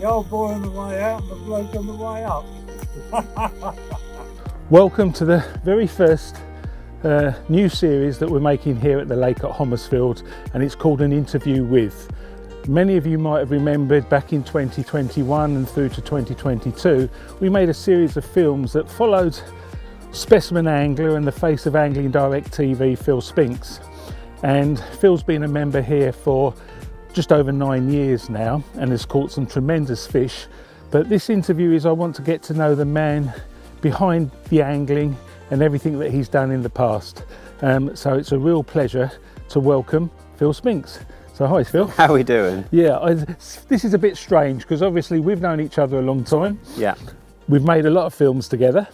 The old boy on the way out and the bloke on the way up. Welcome to the very first new series that we're making here at the lake at Homersfield, and it's called An Interview With. Many of you might have remembered back in 2021 and through to 2022, we made a series of films that followed specimen angler and the face of angling direct TV, Phil Spinks. And Phil's been a member here for just over 9 years now and has caught some tremendous fish. But this interview is I want to get to know the man behind the angling and everything that he's done in the past. So it's a real pleasure to welcome Phil Spinks. So hi Phil. How are we doing? Yeah, this is a bit strange because obviously we've known each other a long time. Yeah. We've made a lot of films together.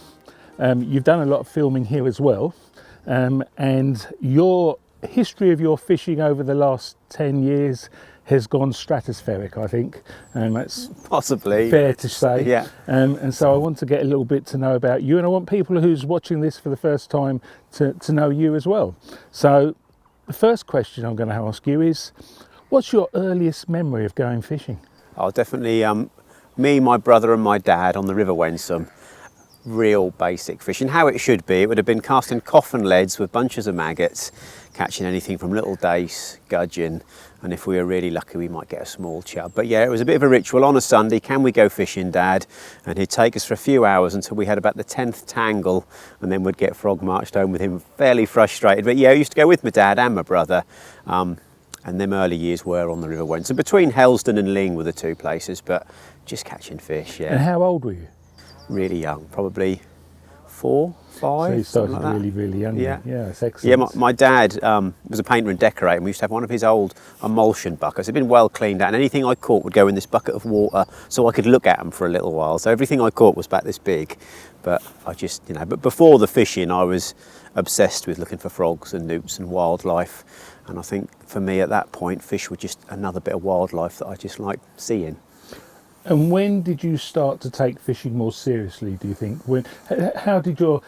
You've done a lot of filming here as well. And your history of your fishing over the last 10 years has gone stratospheric, I think. That's possibly fair to say. Yeah. And so I want to get a little bit to know about you, and I want people who's watching this for the first time to know you as well. So the first question I'm going to ask you is, what's your earliest memory of going fishing? Oh, definitely me, my brother and my dad on the River Wensum. Real basic fishing, how it should be. It would have been casting coffin leads with bunches of maggots, catching anything from little dace, gudgeon, and if we were really lucky we might get a small chub. But yeah, it was a bit of a ritual. On a Sunday, can we go fishing, Dad? And he'd take us for a few hours until we had about the 10th tangle, and then we'd get frog marched home with him, fairly frustrated. But yeah, I used to go with my dad and my brother, and them early years were on the River Wensum. Between Helsden and Ling were the two places, but just catching fish, yeah. And how old were you? Really young, probably 4, 5. So you started like really, really young. Yeah, that's excellent. Yeah, my dad was a painter and decorator, and we used to have one of his old emulsion buckets. It'd been well cleaned out, and anything I caught would go in this bucket of water so I could look at them for a little while. So everything I caught was about this big. But I just, but before the fishing, I was obsessed with looking for frogs and newts and wildlife. And I think for me at that point, fish were just another bit of wildlife that I just liked seeing. And when did you start to take fishing more seriously, do you think? How did your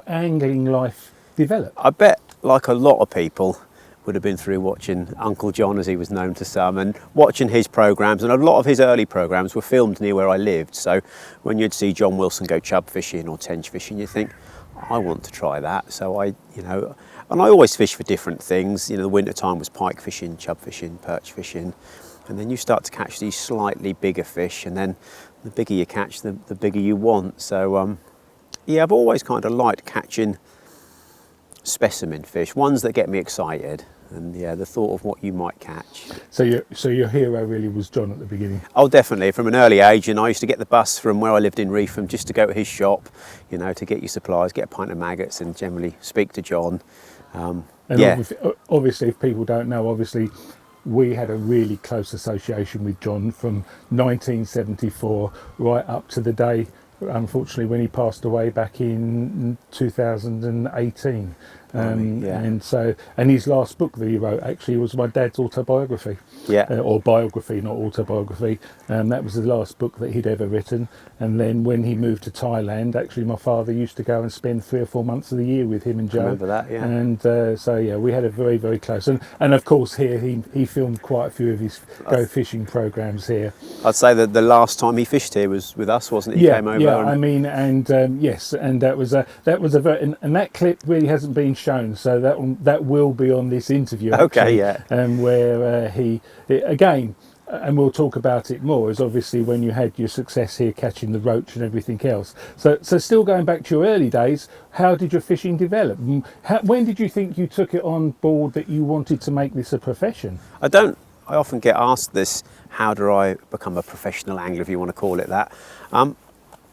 angling life develop? I bet, like a lot of people, would have been through watching Uncle John, as he was known to some, and watching his programmes. And a lot of his early programmes were filmed near where I lived. So when you'd see John Wilson go chub fishing or tench fishing, you'd think, I want to try that. So and I always fish for different things. The winter time was pike fishing, chub fishing, perch fishing. And then you start to catch these slightly bigger fish, and then the bigger you catch, the bigger you want. So yeah, I've always kind of liked catching specimen fish, ones that get me excited, and yeah, the thought of what you might catch. So your hero really was John at the beginning? Oh, definitely, from an early age. And I used to get the bus from where I lived in Reefham just to go to his shop, to get your supplies, get a pint of maggots, and generally speak to John. And yeah. Obviously, if people don't know, we had a really close association with John from 1974 right up to the day, unfortunately, when he passed away back in 2018. Yeah. And his last book that he wrote actually was my dad's autobiography. Yeah. Or biography, not autobiography. That was the last book that he'd ever written. And then when he moved to Thailand, actually my father used to go and spend 3 or 4 months of the year with him and Joe. I remember that, yeah. And so yeah, we had a very, very close. And of course here he filmed quite a few of his go fishing programs here. I'd say that the last time he fished here was with us, wasn't it? He came over. Yeah, yes, and that was a very, and that clip really hasn't been shown, so that will be on this interview. Okay, yeah. Where he again, and we'll talk about it more, is obviously when you had your success here catching the roach and everything else. So still going back to your early days, how did your fishing develop? When did you think you took it on board that you wanted to make this a profession? I often get asked this, how do I become a professional angler, if you want to call it that.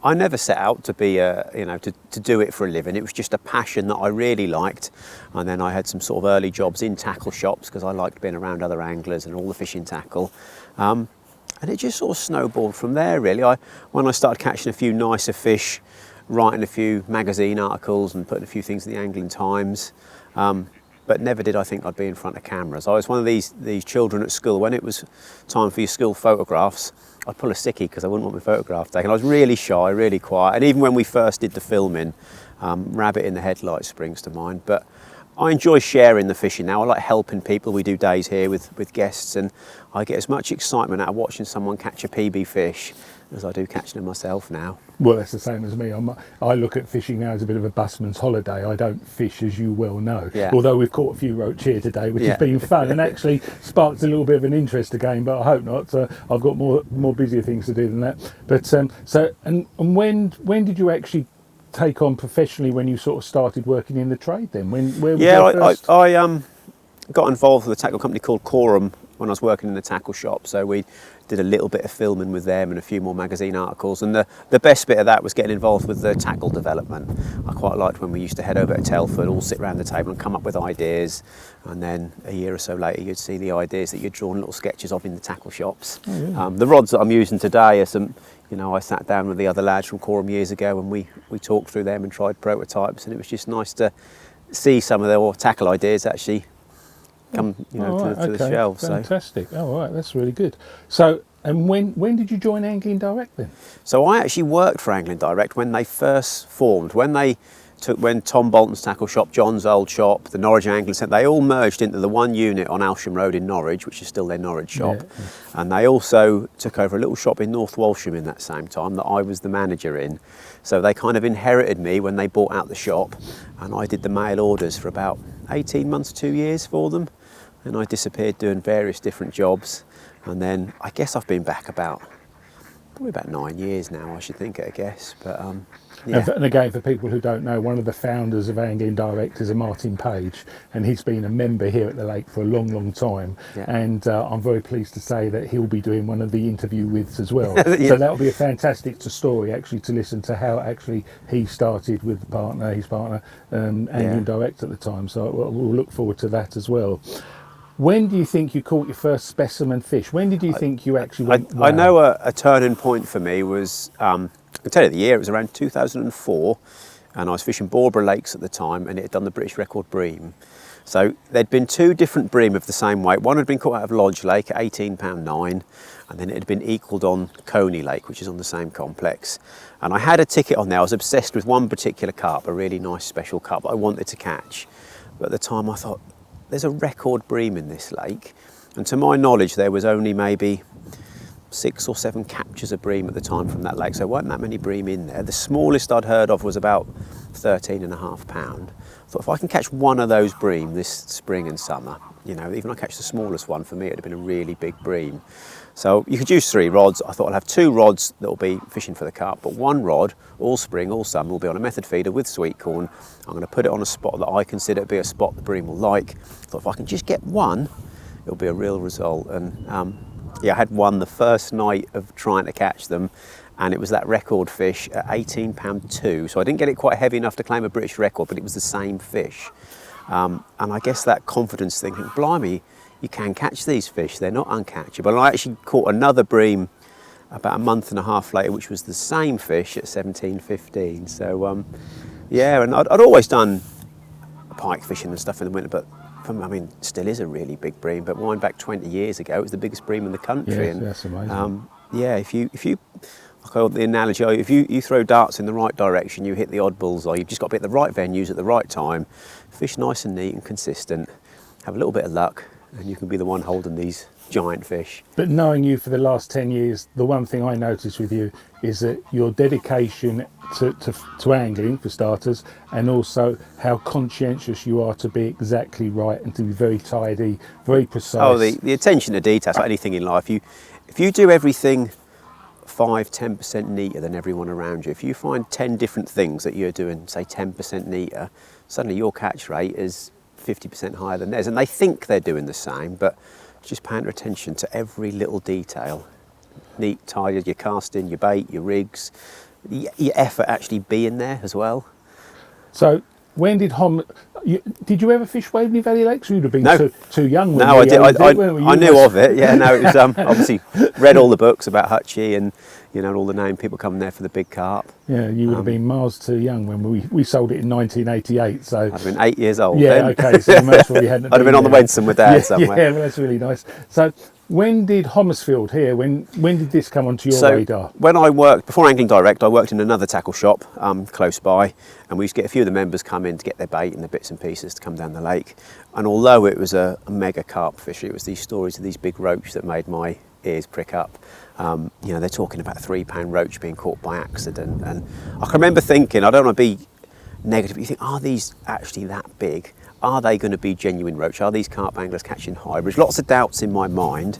I never set out to be to do it for a living. It was just a passion that I really liked. And then I had some sort of early jobs in tackle shops because I liked being around other anglers and all the fishing tackle. And it just sort of snowballed from there, really. When I started catching a few nicer fish, writing a few magazine articles and putting a few things in the Angling Times. But never did I think I'd be in front of cameras. I was one of these children at school. When it was time for your school photographs, I'd pull a sickie because I wouldn't want my photograph taken. I was really shy, really quiet. And even when we first did the filming, rabbit in the headlights springs to mind. But I enjoy sharing the fishing now. I like helping people. We do days here with guests, and I get as much excitement out of watching someone catch a PB fish as I do catching them myself now. Well, that's the same as me. I look at fishing now as a bit of a busman's holiday. I don't fish, as you well know. Yeah. Although we've caught a few roach here today, which has been fun and actually sparked a little bit of an interest again. But I hope not. I've got more busier things to do than that. But so when did you actually take on professionally, when you sort of started working in the trade? Then where was your first... I got involved with a tackle company called Carp when I was working in the tackle shop. So we did a little bit of filming with them and a few more magazine articles, and the best bit of that was getting involved with the tackle development. I quite liked when we used to head over to Telford, all sit around the table and come up with ideas, and then a year or so later you'd see the ideas that you'd drawn little sketches of in the tackle shops. Oh, yeah. The rods that I'm using today are some, I sat down with the other lads from Coram years ago and we talked through them and tried prototypes, and it was just nice to see some of their tackle ideas actually come to the shelves. Fantastic. Oh, right, that's really good. So, and when did you join Angling Direct then? So I actually worked for Angling Direct when they first formed, when Tom Bolton's tackle shop, John's old shop, the Norwich Angling Centre, they all merged into the one unit on Alsham Road in Norwich, which is still their Norwich shop. Yeah. And they also took over a little shop in North Walsham in that same time that I was the manager in. So they kind of inherited me when they bought out the shop, and I did the mail orders for about 18 months, 2 years for them. And I disappeared doing various different jobs, and then I guess I've been back probably about 9 years now, I should think, I guess. But yeah. And again, for people who don't know, one of the founders of Angling Direct is a Martin Page, and he's been a member here at the lake for a long, long time. Yeah. And I'm very pleased to say that he'll be doing one of the interview withs as well. Yeah. So that'll be a fantastic story actually to listen to how actually he started with his partner, Angling Direct at the time. So we'll look forward to that as well. When do you think you caught your first specimen fish? When did you think you actually went? I know a turning point for me was, I can tell you the year, it was around 2004, and I was fishing Barbara Lakes at the time, and it had done the British record bream. So there'd been two different bream of the same weight. One had been caught out of Lodge Lake at £18.9, and then it had been equalled on Coney Lake, which is on the same complex. And I had a ticket on there. I was obsessed with one particular carp, a really nice special carp that I wanted to catch. But at the time I thought, there's a record bream in this lake, and to my knowledge there was only maybe 6 or 7 captures of bream at the time from that lake, so there weren't that many bream in there. The smallest I'd heard of was about 13.5 pound. I thought if I can catch one of those bream this spring and summer, even if I catch the smallest one, for me it'd have been a really big bream. So you could use 3 rods. I thought I'll have 2 rods that will be fishing for the carp, but 1 rod all spring, all summer will be on a method feeder with sweet corn. I'm going to put it on a spot that I consider to be a spot the bream will like. I thought if I can just get one, it'll be a real result. And I had one the first night of trying to catch them, and it was that record fish at £18.2. So I didn't get it quite heavy enough to claim a British record, but it was the same fish. And I guess that confidence thinking, blimey, you can catch these fish, they're not uncatchable. And I actually caught another bream about a month and a half later, which was the same fish at 17.15. So and I'd always done pike fishing and stuff in the winter, but it still is a really big bream. But wind back 20 years ago, it was the biggest bream in the country. Yes, and that's amazing. If you like the analogy, if you throw darts in the right direction, you hit the odd bullseye. You've just got to be at the right venues at the right time, fish nice and neat and consistent, have a little bit of luck, and you can be the one holding these giant fish. But knowing you for the last 10 years, the one thing I noticed with you is that your dedication to angling, for starters, and also how conscientious you are to be exactly right and to be very tidy, very precise. Oh, the attention to detail, like anything in life. If you do everything 5-10% neater than everyone around you, if you find 10 different things that you're doing, say 10% neater, suddenly your catch rate is 50% higher than theirs, and they think they're doing the same, but just paying attention to every little detail. Neat, tidy, your casting, your bait, your rigs, your effort actually being there as well. So when did did you ever fish Waveney Valley Lakes? You'd have been too young. No, I did. I knew of it. Yeah, no, it was obviously read all the books about Hutchie and all the name people coming there for the big carp. Yeah, you would have been miles too young when we sold it in 1988. So I'd have been 8 years old. Yeah, then. Okay. So most probably hadn't. I'd have been on the Wensum with Dad somewhere. Yeah, well, that's really nice. So When did Homersfield here, when did this come onto your radar? When I worked, before Angling Direct, I worked in another tackle shop close by, and we used to get a few of the members come in to get their bait and the bits and pieces to come down the lake. And although it was a mega carp fishery, it was these stories of these big roach that made my ears prick up. You know, they're talking about £3 roach being caught by accident. And I can remember thinking, I don't want to be negative, but you think, are these actually that big? Are they going to be genuine roach? Are these carp anglers catching hybrids? Lots of doubts in my mind,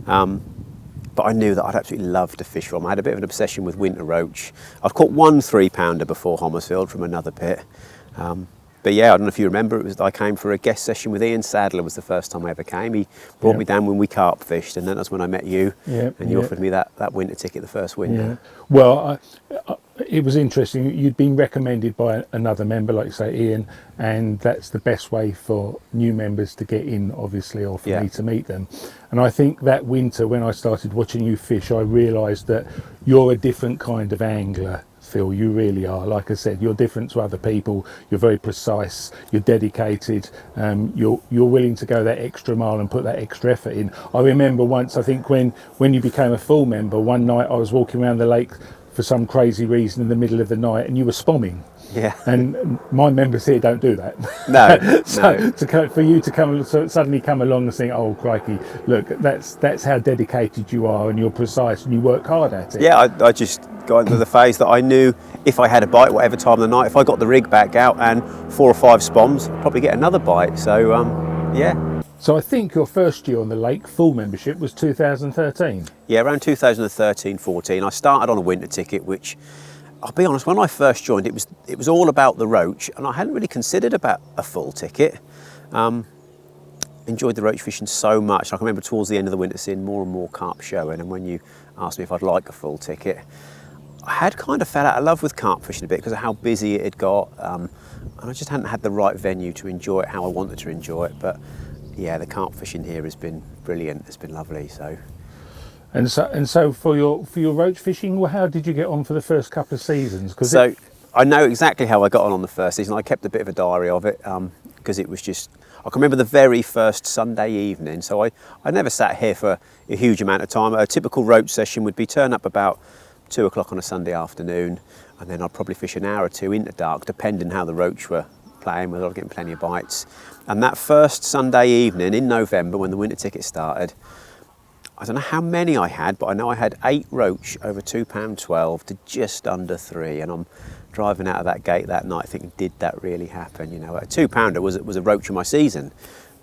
but I knew that I'd absolutely love to fish for them. I had a bit of an obsession with winter roach. I'd caught one 3-pounder before Homersfield from another pit. But yeah, I don't know if you remember, I came for a guest session with Ian Sadler. Was the first time I ever came. He brought me down when we carp fished, and then that's when I met you, and you offered me that winter ticket the first winter. Yeah. Well, it was interesting. You'd been recommended by another member, like you say, Ian, and that's the best way for new members to get in, obviously, or for me to meet them. And I think that winter, when I started watching you fish, I realised that you're a different kind of angler, Phil. You really are. Like I said, you're different to other people. You're very precise. You're dedicated. You're willing to go that extra mile and put that extra effort in. I remember once, I think when you became a full member, one night I was walking around the lake for some crazy reason in the middle of the night, and you were spomming. Yeah. And my members here don't do that. No. So for you to suddenly come along and think, oh crikey, look, that's how dedicated you are, and you're precise and you work hard at it. Yeah, I just got into the phase that I knew if I had a bite, whatever time of the night, if I got the rig back out and 4 or 5 spoms, I'd probably get another bite. So yeah. So I think your first year on the lake, full membership, was 2013. Yeah, around 2013-14. I started on a winter ticket, which, I'll be honest, when I first joined, it was all about the roach, and I hadn't really considered about a full ticket. Enjoyed the roach fishing so much. I can remember towards the end of the winter seeing more and more carp showing, and when you asked me if I'd like a full ticket, I had kind of fell out of love with carp fishing a bit because of how busy it had got, and I just hadn't had the right venue to enjoy it how I wanted to enjoy it. But yeah, the carp fishing here has been brilliant. It's been lovely. And so for your roach fishing, well, how did you get on for the first couple of seasons? I know exactly how I got on the first season. I kept a bit of a diary of it because it was just, I can remember the very first Sunday evening. So I never sat here for a huge amount of time. A typical roach session would be turn up about 2 o'clock on a Sunday afternoon, and then I'd probably fish an hour or two into dark, depending how the roach were playing, whether I was getting plenty of bites. And that first Sunday evening in November, when the winter ticket started, I don't know how many I had, but I know I had 8 roach over £2.12 to just under 3, and I'm driving out of that gate that night thinking, did that really happen? You know, a £2-pounder was a roach of my season,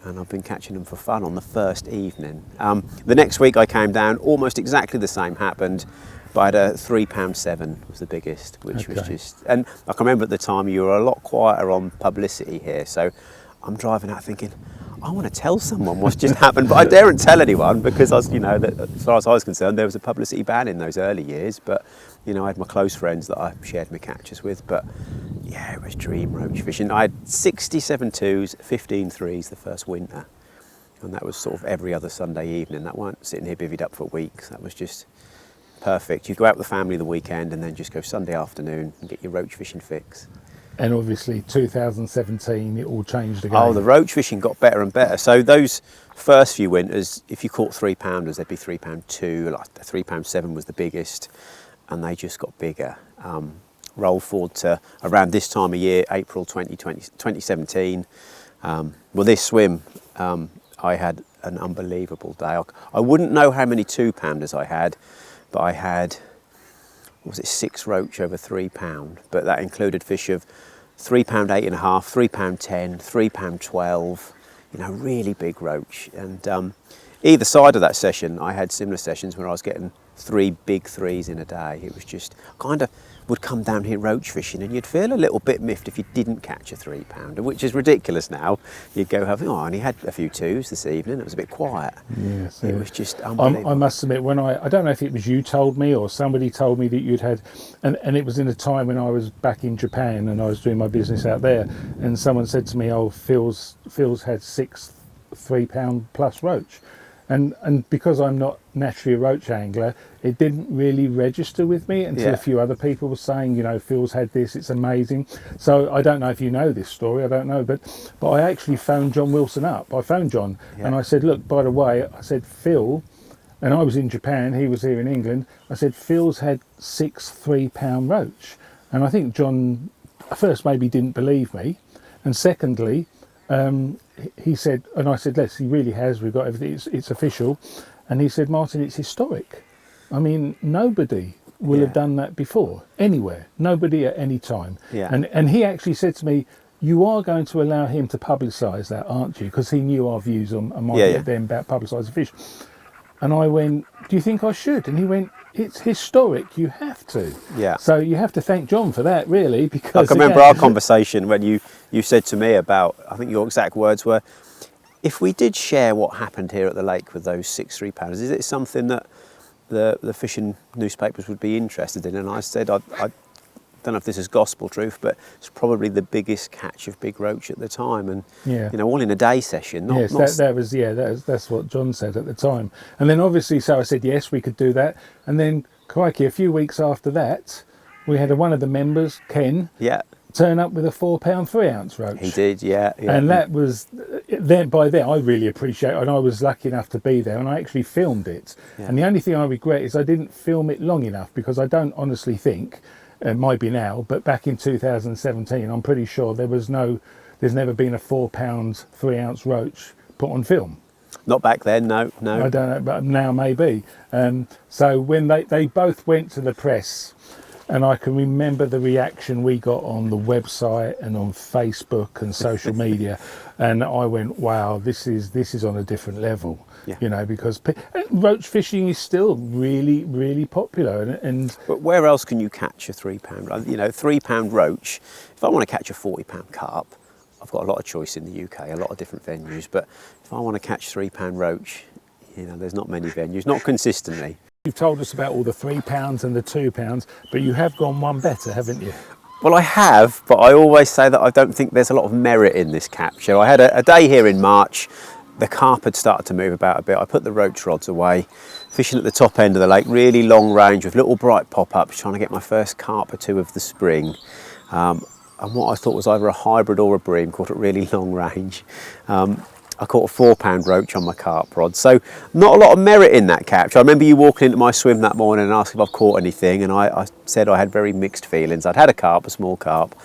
and I've been catching them for fun on the first evening. The next week I came down, almost exactly the same happened, but I had a £3.7 was the biggest, which was just, and I can remember at the time you were a lot quieter on publicity here, so I'm driving out thinking, I want to tell someone what's just happened, but I daren't tell anyone because as far as I was concerned, there was a publicity ban in those early years. But you know, I had my close friends that I shared my catches with. But yeah, it was dream roach fishing. I had 67 twos, 15 threes the first winter, and that was sort of every other Sunday evening. That weren't sitting here bivvied up for weeks. That was just perfect. You'd go out with the family the weekend and then just go Sunday afternoon and get your roach fishing fix. And obviously 2017 it all changed again. Oh, the roach fishing got better and better. So those first few winters, if you caught 3-pounders, they'd be £3.2, like the £3.7 was the biggest, and they just got bigger. Roll forward to around this time of year, April 2017. Well, this swim, I had an unbelievable day. I wouldn't know how many 2-pounders I had, but I had, was it 6 roach over £3, but that included fish of £3, 8.5, £3.10, £3.12, you know, really big roach. And either side of that session, I had similar sessions where I was getting 3 big threes in a day. It was just kind of would come down here roach fishing and you'd feel a little bit miffed if you didn't catch a 3-pounder, which is ridiculous now. You'd go having, I only had a few 2s this evening, it was a bit quiet. Yes, it was just unbelievable. I must admit, when I don't know if it was you told me or somebody told me that you'd had, and it was in a time when I was back in Japan and I was doing my business out there, and someone said to me, oh, Phil's had 6 3-pound plus roach. And because I'm not naturally a roach angler, it didn't really register with me until a few other people were saying, you know, Phil's had this, it's amazing. So I don't know if you know this story, I don't know, but I actually phoned John Wilson up. I phoned John and I said, look, by the way, I said, Phil, and I was in Japan, he was here in England, I said, Phil's had 6 3-pound roach. And I think John first maybe didn't believe me, and secondly, he said, and I said, yes, he really has, we've got everything, it's official. And he said, Martin, it's historic. I mean, nobody will have done that before, anywhere, nobody at any time. And he actually said to me, you are going to allow him to publicise that, aren't you? Because he knew our views on my them about publicising fish. And I went, do you think I should? And he went, it's historic, you have to. So you have to thank John for that, really, because I can remember our conversation when you said to me about, I think your exact words were, if we did share what happened here at the lake with those 6 3-pounders, is it something that the fishing newspapers would be interested in? And I said, I don't know if this is gospel truth, but it's probably the biggest catch of big roach at the time, and you know, all in a day session. That's what John said at the time. And then obviously, so I said yes, we could do that. And then, crikey, a few weeks after that, we had one of the members, Ken, turn up with a 4-pound 3-ounce roach. He did, And that was then. By then, I really appreciate it, and I was lucky enough to be there, and I actually filmed it. And the only thing I regret is I didn't film it long enough, because I don't honestly think. It might be now, but back in 2017, I'm pretty sure there's never been a 4-pound 3-ounce roach put on film. Not back then, no. I don't know, but now maybe. So when they both went to the press, and I can remember the reaction we got on the website and on Facebook and social media, and I went, wow, this is on a different level. You know, because roach fishing is still really, really popular. And but where else can you catch a 3-pound? You know, 3-pound roach. If I want to catch a 40-pound carp, I've got a lot of choice in the UK, a lot of different venues. But if I want to catch 3-pound roach, you know, there's not many venues, not consistently. You've told us about all the 3 pounds and the 2 pounds, but you have gone one better, haven't you? Well, I have, but I always say that I don't think there's a lot of merit in this capture. I had a day here in March. The carp had started to move about a bit. I put the roach rods away, fishing at the top end of the lake, really long range with little bright pop-ups, trying to get my first carp or two of the spring. And what I thought was either a hybrid or a bream, caught at really long range. I caught a 4-pound roach on my carp rod. So not a lot of merit in that catch. I remember you walking into my swim that morning and asking if I've caught anything, and I said I had very mixed feelings. I'd had a carp, a small carp,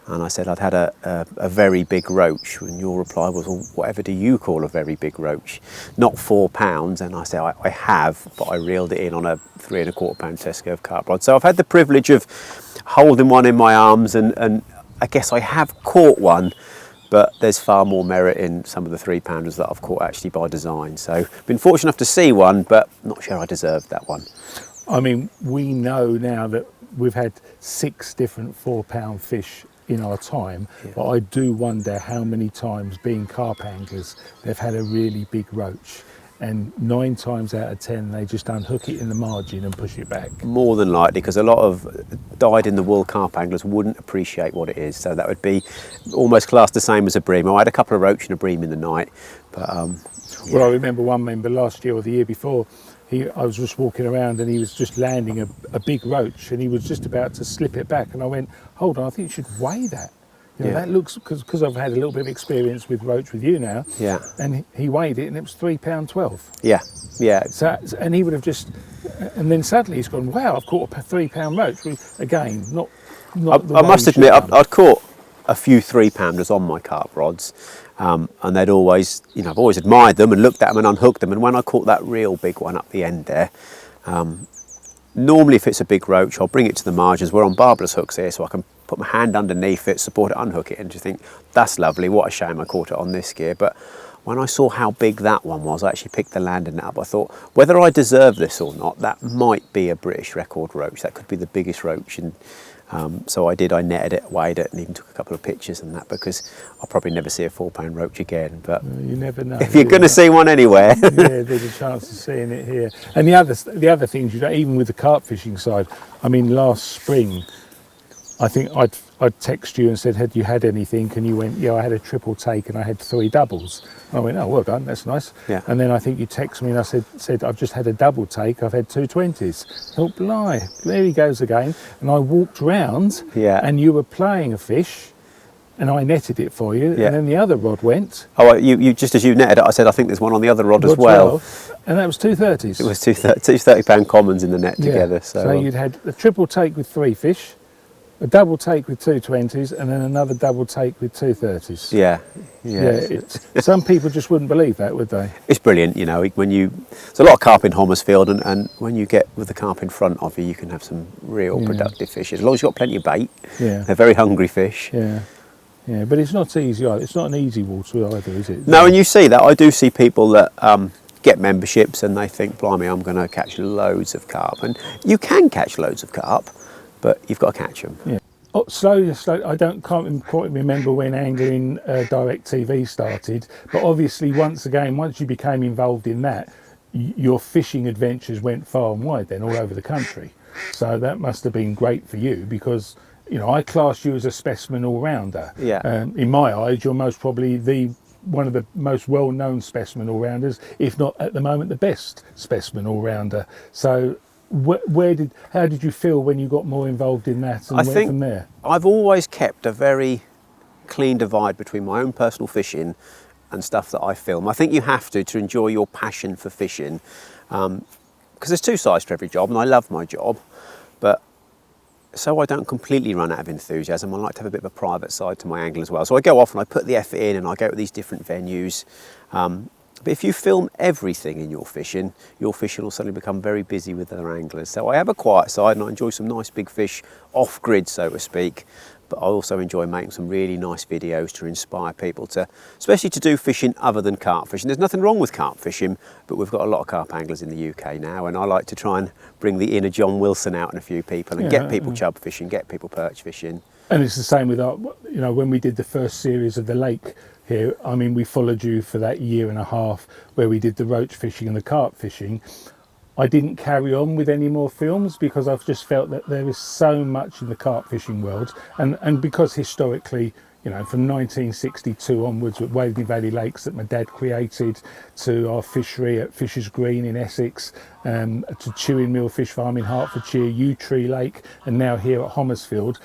and I said I'd had a very big roach, and your reply was, well, whatever do you call a very big roach? Not 4 pounds. And I said, I have, but I reeled it in on a 3 1/4 pound test curve carp rod. So I've had the privilege of holding one in my arms, and I guess I have caught one, but there's far more merit in some of the 3-pounders that I've caught actually by design. So been fortunate enough to see one, but not sure I deserved that one. I mean, we know now that we've had 6 different 4-pound fish in our time, but I do wonder how many times, being carp anglers, they've had a really big roach, and 9 times out of 10 they just unhook it in the margin and push it back. More than likely, because a lot of dyed-in-the-wool carp anglers wouldn't appreciate what it is, so that would be almost classed the same as a bream. I had a couple of roach and a bream in the night, but Well, I remember one member last year or the year before, I was just walking around and he was just landing a big roach, and he was just about to slip it back, and I went, hold on, I think you should weigh that. You know, that looks, because I've had a little bit of experience with roach with you now. And he weighed it, and it was £3.12. So, and he would have just, and then suddenly he's gone, wow, I've caught a £3 roach. Again, not I must admit, I'd caught a few 3-pounders on my carp rods, and they'd always, you know, I've always admired them and looked at them and unhooked them. And when I caught that real big one up the end there, normally if it's a big roach, I'll bring it to the margins. We're on barbless hooks here, so I can put my hand underneath it, support it, unhook it, and just think, that's lovely, what a shame I caught it on this gear. But when I saw how big that one was, I actually picked the landing net up. I thought, whether I deserve this or not, that might be a British record roach. That could be the biggest roach. And so I did, I netted it, weighed it, and even took a couple of pictures and that, because I'll probably never see a 4-pound roach again. But you never know. If you're going to see one anywhere. There's a chance of seeing it here. And the other things, you know, even with the carp fishing side, I mean, last spring, I think I'd text you and said, had you had anything? And you went, yeah, I had a triple take and I had 3 doubles. And I went, oh, well done, that's nice. Yeah. And then I think you texted me and I said I've just had a double take, I've had 2 20s. Oh, blimey, there he goes again. And I walked round and you were playing a fish and I netted it for you. Yeah. And then the other rod went. Oh, you just as you netted it, I said, I think there's one on the other rod as well. And that was 2 30s. It was two 30-pound commons in the net together. So you'd had a triple take with 3 fish, a double take with 2 20s, and then another double take with 2 30s. Yeah. Some people just wouldn't believe that, would they? It's brilliant, you know, there's a lot of carp in Homersfield, and when you get with the carp in front of you, you can have some real productive fish. As long as you've got plenty of bait, they're very hungry fish. Yeah, but it's not easy either. It's not an easy water either, is it? No, and you see that. I do see people that get memberships and they think, blimey, I'm going to catch loads of carp. And you can catch loads of carp, but you've got to catch them. Yeah. Oh, slowly. I can't quite remember when angling direct TV started, but obviously once you became involved in that, your fishing adventures went far and wide then all over the country. So that must have been great for you because, you know, I class you as a specimen all-rounder. Yeah. In my eyes, you're most probably one of the most well-known specimen all-rounders, if not at the moment the best specimen all-rounder. So how did you feel when you got more involved in that and went from there? I've always kept a very clean divide between my own personal fishing and stuff that I film. I think you have to enjoy your passion for fishing, because there's 2 sides to every job, and I love my job, but so I don't completely run out of enthusiasm. I like to have a bit of a private side to my angling as well. So I go off and I put the effort in and I go to these different venues. But if you film everything in your fishing will suddenly become very busy with other anglers. So I have a quiet side and I enjoy some nice big fish off grid, so to speak. But I also enjoy making some really nice videos to inspire people especially to do fishing other than carp fishing. There's nothing wrong with carp fishing, but we've got a lot of carp anglers in the UK now, and I like to try and bring the inner John Wilson out in a few people and get people chub fishing, get people perch fishing. And it's the same with when we did the first series of the lake here, I mean, we followed you for that 1.5 years where we did the roach fishing and the carp fishing. I didn't carry on with any more films because I've just felt that there is so much in the carp fishing world, and because historically, you know, from 1962 onwards with Waveney Valley Lakes that my dad created, to our fishery at Fisher's Green in Essex, to Chewing Mill Fish Farm in Hertfordshire, Yew Tree Lake, and now here at Homersfield,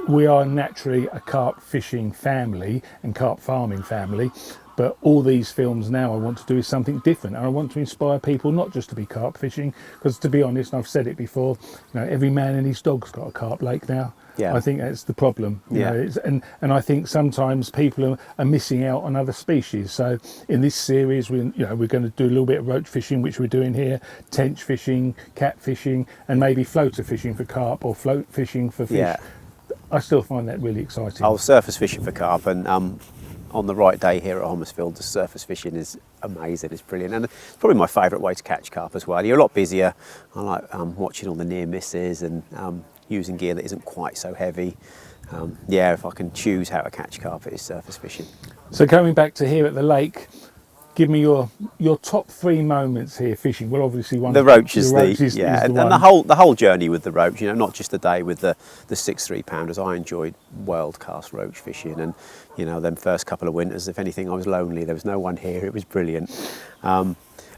we are naturally a carp fishing family and carp farming family. But all these films now I want to do is something different, and I want to inspire people not just to be carp fishing, because to be honest, and I've said it before, you know, every man and his dog's got a carp lake now. I think that's the problem. You know, and I think sometimes people are missing out on other species. So in this series, we're going to do a little bit of roach fishing, which we're doing here, tench fishing, cat fishing, and maybe floater fishing for carp or float fishing for fish. I still find that really exciting. I was surface fishing for carp, and on the right day here at Homersfield, the surface fishing is amazing, it's brilliant, and it's probably my favourite way to catch carp as well. You're a lot busier. I like watching all the near misses and using gear that isn't quite so heavy. If I can choose how to catch carp, it is surface fishing. So coming back to here at the lake, give me your top 3 moments here fishing. Well, obviously the roach is the one. And the whole journey with the roach. You know, not just the day with the 6 3-pounders. I enjoyed world class roach fishing, and you know, them first couple of winters, if anything, I was lonely. There was no one here. It was brilliant. And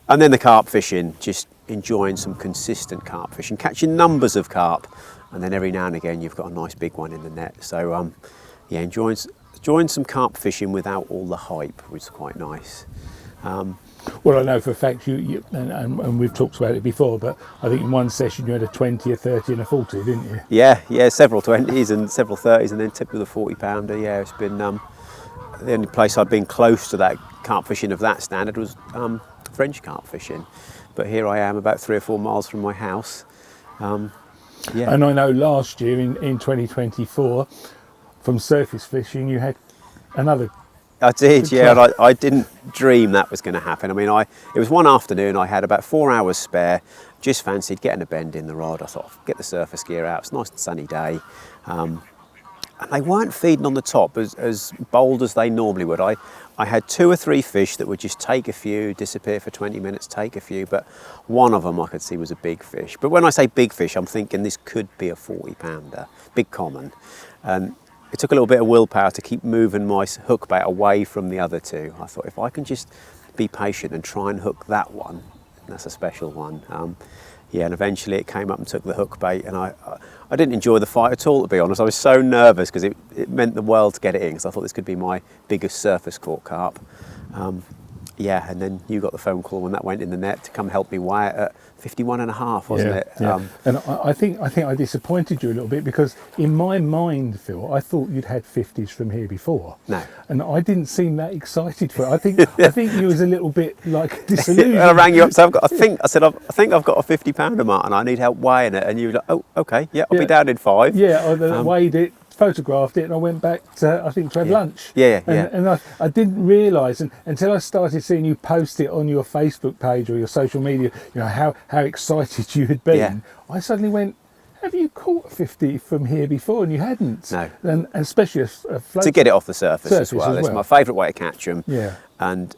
then the carp fishing, just enjoying some consistent carp fishing, catching numbers of carp, and then every now and again you've got a nice big one in the net. So enjoying some carp fishing without all the hype was quite nice. Well, I know for a fact and we've talked about it before, but I think in one session you had a 20, a 30 and a 40, didn't you? Yeah, several 20s and several 30s, and then tipped with a 40-pounder. Yeah, it's been the only place I've been close to that carp fishing of that standard was French carp fishing, but here I am about 3 or 4 miles from my house. And I know last year in 2024, from surface fishing, you had another. I did, and I didn't dream that was going to happen. I mean, it was one afternoon, I had about 4 hours spare, just fancied getting a bend in the rod. I thought, get the surface gear out, it's a nice and sunny day. And and they weren't feeding on the top as bold as they normally would. I had 2 or 3 fish that would just take a few, disappear for 20 minutes, take a few, but one of them I could see was a big fish. But when I say big fish, I'm thinking this could be a 40-pounder, big common. And it took a little bit of willpower to keep moving my hook bait away from the other 2. I thought if I can just be patient and try and hook that one, that's a special one. Yeah, and eventually it came up and took the hook bait, and I didn't enjoy the fight at all, to be honest. I was so nervous because it meant the world to get it in, because I thought this could be my biggest surface caught carp. Yeah, and then you got the phone call when that went in the net to come help me weigh it at 51.5, wasn't it? Yeah. And I think I disappointed you a little bit, because in my mind, Phil, I thought you'd had 50s from here before. No. And I didn't seem that excited for it. I think you was a little bit like disillusioned. I rang you up, so I think I've got a 50-pounder, Martin. I need help weighing it, and you were like, oh, okay, yeah, I'll be down in 5. Yeah, I weighed it, photographed it, and I went back to have lunch. And I didn't realise until I started seeing you post it on your Facebook page or your social media, you know, how excited you had been. Yeah. I suddenly went, have you caught 50 from here before? And you hadn't. No. And especially a float. To get it off the surface as well. It's my favourite way to catch them. Yeah. And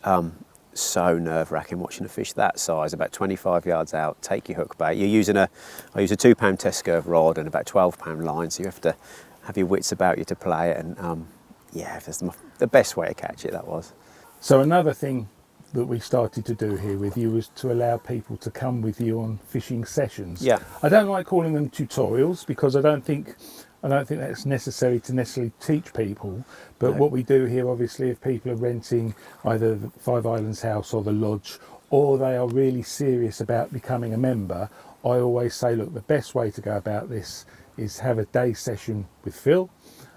so nerve-wracking watching a fish that size, about 25 yards out, take your hook bait. I use a 2-pound test curve rod and about 12-pound line, so you have to have your wits about you to play it, and yeah, that's the best way to catch it, that was. So another thing that we started to do here with you was to allow people to come with you on fishing sessions. Yeah. I don't like calling them tutorials, because I don't think that's necessary to necessarily teach people, but No. what we do here, obviously, if people are renting either the Five Islands House or the lodge, or they are really serious about becoming a member, I always say, look, the best way to go about this is have a day session with Phil.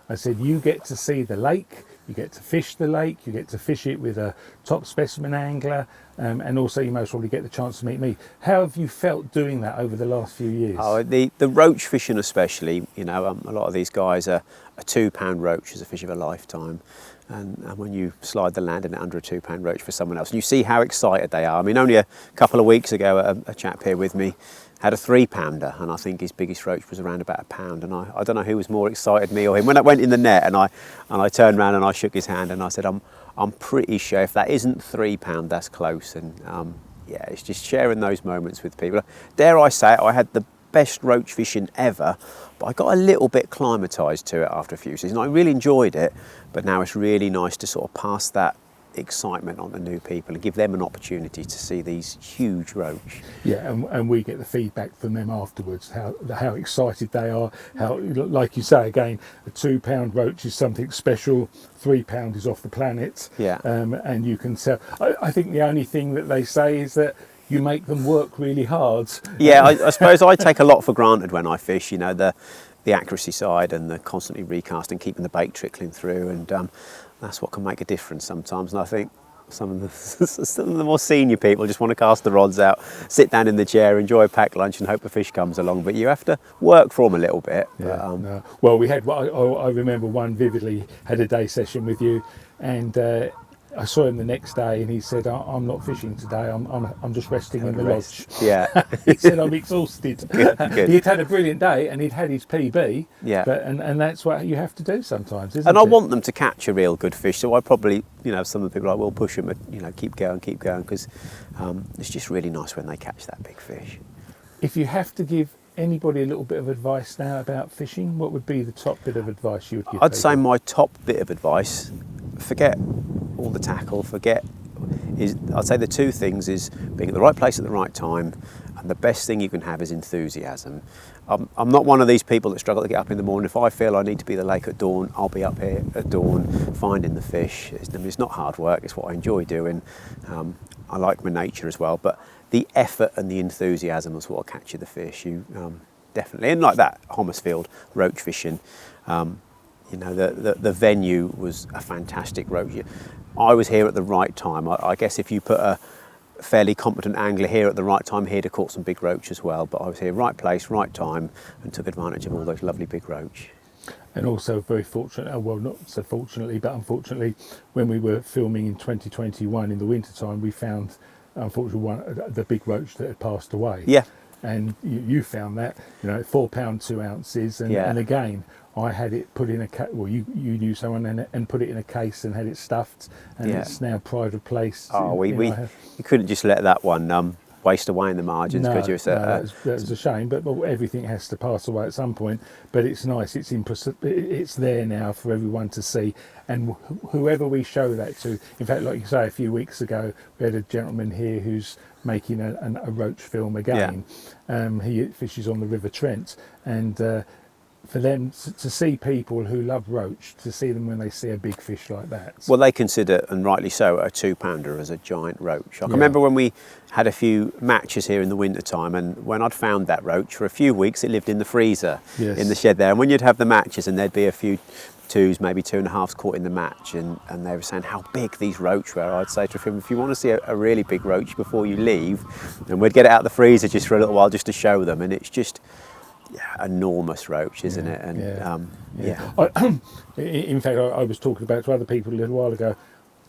I said, you get to see the lake, you get to fish the lake, you get to fish it with a top specimen angler, and also you most probably get the chance to meet me. How have you felt doing that over the last few years? Oh, the roach fishing especially, you know, a lot of these guys a 2-pound roach is a fish of a lifetime. And when you slide the land in it under a 2-pound roach for someone else, and you see how excited they are. I mean, only a couple of weeks ago, a chap here with me had a 3-pounder, and I think his biggest roach was around about a pound. And I don't know who was more excited, me or him. When I went in the net, and I turned around and I shook his hand, and I said, I'm pretty sure if that isn't 3-pound, that's close. And yeah, it's just sharing those moments with people. Dare I say it, I had the best roach fishing ever, but I got a little bit climatised to it after a few seasons. I really enjoyed it, but now it's really nice to sort of pass that excitement on to new people and give them an opportunity to see these huge roach. Yeah, and we get the feedback from them afterwards, how excited they are, how, like you say again, a 2-pound roach is something special, 3-pound is off the planet. Yeah. And you can tell. I think the only thing that they say is that you make them work really hard. Yeah, I suppose I take a lot for granted when I fish, you know, the accuracy side and the constantly recasting, keeping the bait trickling through, and that's what can make a difference sometimes. And I think some of the more senior people just want to cast the rods out, sit down in the chair, enjoy a packed lunch and hope a fish comes along, but you have to work for them a little bit. Yeah, But, no. Well, we had, I remember one vividly, had a day session with you, and I saw him the next day and he said, I'm not fishing today, I'm just resting in the lodge. Yeah. He said, I'm exhausted. Good. He'd had a brilliant day and he'd had his PB, Yeah. and that's what you have to do sometimes, isn't it? And I want them to catch a real good fish, so I probably, you know, some of the people I will push them, you know, keep going, because it's just really nice when they catch that big fish. If you have to give anybody a little bit of advice now about fishing, what would be the top bit of advice you would give I'd people? say my top bit of advice, forget all the tackle, I'd say the 2 things is being at the right place at the right time, and the best thing you can have is enthusiasm. I'm not one of these people that struggle to get up in the morning. If I feel I need to be at the lake at dawn, I'll be up here at dawn finding the fish. It's not hard work, it's what I enjoy doing. I like my nature as well, but the effort and the enthusiasm is what will catch you the fish. You definitely, and like that Homersfield roach fishing, you know, the venue was a fantastic roach. I was here at the right time. I guess if you put a fairly competent angler here at the right time, he'd have caught some big roach as well. But I was here, right place, right time, and took advantage of all those lovely big roach. And also very fortunate, well, not so fortunately, but unfortunately, when we were filming in 2021 in the winter time, we found, unfortunately, the big roach that had passed away. Yeah. and you found that, you know, £4 2 ounces, and again, I had it put in a case. Well, you knew someone and put it in a case and had it stuffed, and it's now pride place. Oh, you couldn't just let that one waste away in the margins, could you? So, that was a shame, but everything has to pass away at some point. But it's nice. It's there now for everyone to see, and whoever we show that to. In fact, like you say, a few weeks ago, we had a gentleman here who's making a roach film again. He fishes on the River Trent, and for them to see people who love roach, to see them when they see a big fish like that. Well, they consider, and rightly so, a 2-pounder as a giant roach. I can remember when we had a few matches here in the winter time, and when I'd found that roach, for a few weeks it lived in the freezer in the shed there, and when you'd have the matches and there'd be a few 2s, maybe 2.5s caught in the match, and they were saying how big these roach were, I'd say to him, if you want to see a really big roach before you leave, and we'd get it out of the freezer just for a little while just to show them, and it's just enormous roach, isn't it? And in fact, I was talking about to other people a little while ago,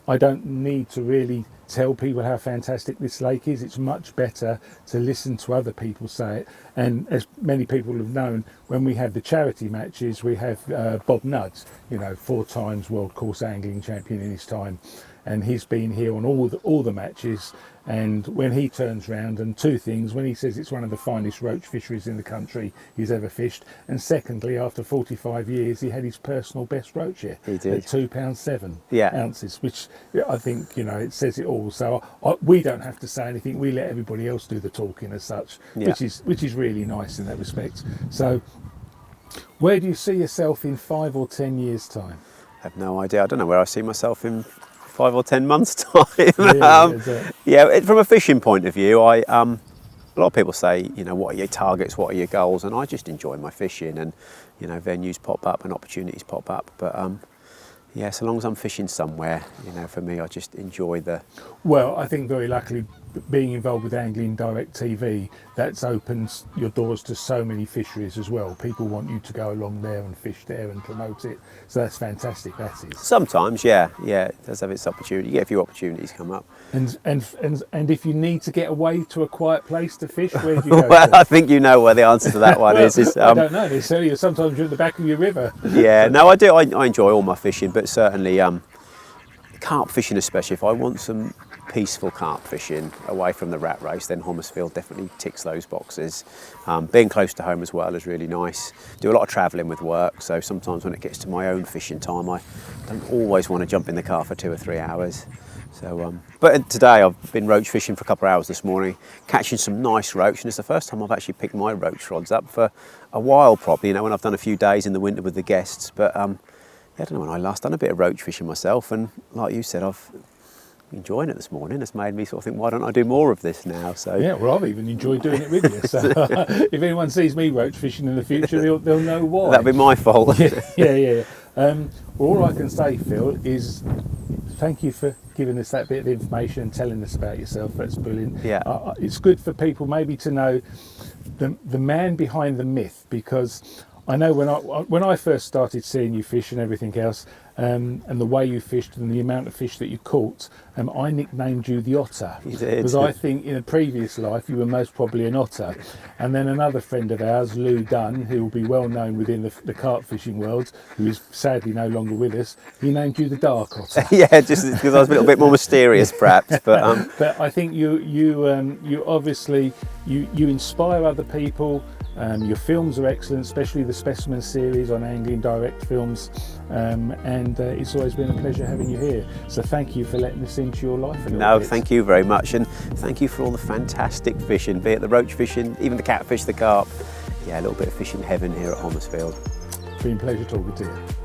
I don't need to really tell people how fantastic this lake is. It's much better to listen to other people say it. And as many people have known, when we have the charity matches, we have Bob Nudd, you know, 4 times world course angling champion in his time, and he's been here on all the matches. And when he turns round, and 2 things: when he says it's one of the finest roach fisheries in the country he's ever fished, and secondly, after 45 years, he had his personal best roach here. He did. At £2 7 ounces, which I think, you know, it says it all. So we don't have to say anything. We let everybody else do the talking as such, which is really nice in that respect. So, where do you see yourself in 5 or 10 years' time? I have no idea. I don't know where I see myself in 5 or 10 months' time. From a fishing point of view, a lot of people say, you know, what are your targets, what are your goals, and I just enjoy my fishing, and, you know, venues pop up and opportunities pop up, but so long as I'm fishing somewhere, you know, for me, I just enjoy the... Well, I think very luckily, being involved with Angling Direct TV, that's opened your doors to so many fisheries as well. People want you to go along there and fish there and promote it, so that's fantastic, that is. Sometimes, it does have its opportunity. You get a few opportunities come up. And if you need to get away to a quiet place to fish, where do you go? Well, I think you know where the answer to that one is. I don't know necessarily. Sometimes you're at the back of your river. No, I do. I enjoy all my fishing, but certainly carp fishing especially. If I want some peaceful carp fishing away from the rat race, then Homersfield definitely ticks those boxes. Being close to home as well is really nice. Do a lot of travelling with work, so sometimes when it gets to my own fishing time, I don't always want to jump in the car for 2 or 3 hours. So, but today I've been roach fishing for a couple of hours this morning, catching some nice roach, and it's the first time I've actually picked my roach rods up for a while, probably, you know, when I've done a few days in the winter with the guests. But I don't know when I last done a bit of roach fishing myself, and like you said, I've enjoying it this morning. It's made me sort of think, why don't I do more of this now? So well, I've even enjoyed doing it with you. So if anyone sees me roach fishing in the future, they'll know why. That'd be my fault. Well, all I can say, Phil, is thank you for giving us that bit of information and telling us about yourself. That's brilliant. It's good for people maybe to know the man behind the myth, because I know when I first started seeing you fish and everything else, and the way you fished and the amount of fish that you caught, I nicknamed you the Otter. You did. Because I think in a previous life you were most probably an otter. And then another friend of ours, Lou Dunn, who will be well known within the carp fishing world, who is sadly no longer with us, he named you the Dark Otter. Just because I was a little bit more mysterious, perhaps. But but I think you obviously you inspire other people. Your films are excellent, especially the Specimen series on Angling Direct Films, and it's always been a pleasure having you here. So thank you for letting us into your life a little bit. Thank you very much, and thank you for all the fantastic fishing, be it the roach fishing, even the catfish, the carp. A little bit of fishing heaven here at Homersfield. It's been a pleasure talking to you.